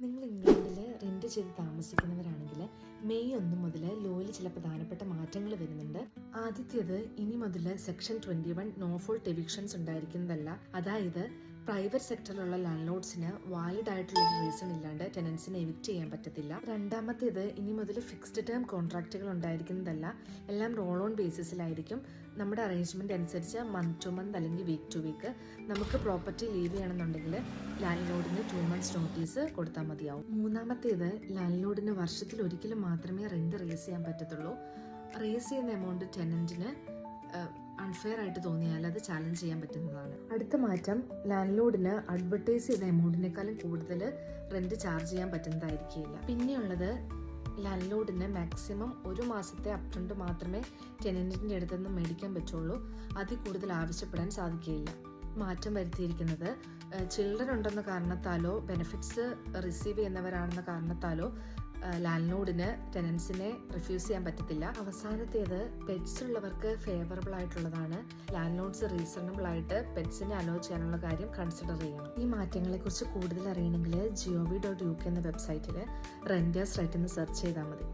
നിങ്ങൾ ഇംഗ്ലണ്ടിൽ റെന്റ് ചെയ്ത് താമസിക്കുന്നവരാണെങ്കിൽ മെയ് 1 മുതൽ ലോയിൽ ചില പ്രധാനപ്പെട്ട മാറ്റങ്ങൾ വരുന്നുണ്ട്. ആദ്യത്തേത്, ഇനി മുതൽ സെക്ഷൻ 21 നോ ഫോൾട്ട് എവിക്ഷൻസ് ഉണ്ടായിരിക്കുന്നതല്ല. അതായത് പ്രൈവറ്റ് സെക്ടറിലുള്ള ലാൻഡ് ലോഡ്സിന് വാലിഡ് ആയിട്ടുള്ള ഒരു റീസൺ ഇല്ലാണ്ട് ടെനൻസിനെ എവിക്റ്റ് ചെയ്യാൻ പറ്റത്തില്ല. രണ്ടാമത്തേത്, ഇനി മുതൽ ഫിക്സ്ഡ് ടേം കോൺട്രാക്റ്റുകൾ ഉണ്ടായിരിക്കുന്നതല്ല. എല്ലാം റോൾ ഓൺ ബേസിസിലായിരിക്കും. നമ്മുടെ അറേഞ്ച്മെന്റ് അനുസരിച്ച് മന്ത് ടു മന്ത് അല്ലെങ്കിൽ വീക്ക് ടു വീക്ക് നമുക്ക് പ്രോപ്പർട്ടി ലീവ് ചെയ്യണമെന്നുണ്ടെങ്കിൽ ലാൻഡ് ലോഡിന് 2 months നോട്ടീസ് കൊടുത്താൽ മതിയാവും. മൂന്നാമത്തേത്, ലാൻഡ് ലോഡിന് വർഷത്തിൽ ഒരിക്കലും മാത്രമേ റെന്റ് റേസ് ചെയ്യാൻ പറ്റത്തുള്ളൂ. റേസ് ചെയ്യുന്ന എമൗണ്ട് ടെനന്റിന് അൺഫെയർ ആയിട്ട് തോന്നിയാൽ അത് ചാലഞ്ച് ചെയ്യാൻ പറ്റുന്നതാണ്. അടുത്ത മാറ്റം, ലാൻഡ് ലോഡിന് അഡ്വർടൈസ് ചെയ്ത എമൗണ്ടിനേക്കാളും കൂടുതൽ റെന്റ് ചാർജ് ചെയ്യാൻ പറ്റുന്നതായിരിക്കില്ല. പിന്നെയുള്ളത്, ലാൻഡ് ലോഡിന് മാക്സിമം 1 മാസത്തെ അപ്രണ്ട് മാത്രമേ ടെനന്റിന്റെ അടുത്ത് നിന്ന് മേടിക്കാൻ പറ്റുള്ളൂ. അതിൽ കൂടുതൽ ആവശ്യപ്പെടാൻ സാധിക്കുകയില്ല. മാറ്റം വരുത്തിയിരിക്കുന്നത്, ചിൽഡ്രൻ ഉണ്ടെന്ന കാരണത്താലോ ബെനിഫിറ്റ്സ് റിസീവ് ചെയ്യുന്നവരാണെന്ന കാരണത്താലോ ലാൻഡ് ലോഡിന് ടെനൻസിനെ റിഫ്യൂസ് ചെയ്യാൻ പറ്റത്തില്ല. അവസാനത്തേത്, പെറ്റ്സ് ഉള്ളവർക്ക് ഫേവറബിൾ ആയിട്ടുള്ളതാണ്. ലാൻഡ് ലോഡ്സ് റീസണബിൾ ആയിട്ട് പെറ്റ്സിനെ അലോ ചെയ്യാനുള്ള കാര്യം കൺസിഡർ ചെയ്യണം. ഈ മാറ്റങ്ങളെ കുറിച്ച് കൂടുതൽ അറിയണമെങ്കിൽ gov.uk എന്ന വെബ്സൈറ്റിൽ റെന്റേഴ്സ് റൈറ്റ് എന്ന് സെർച്ച് ചെയ്താൽ മതി.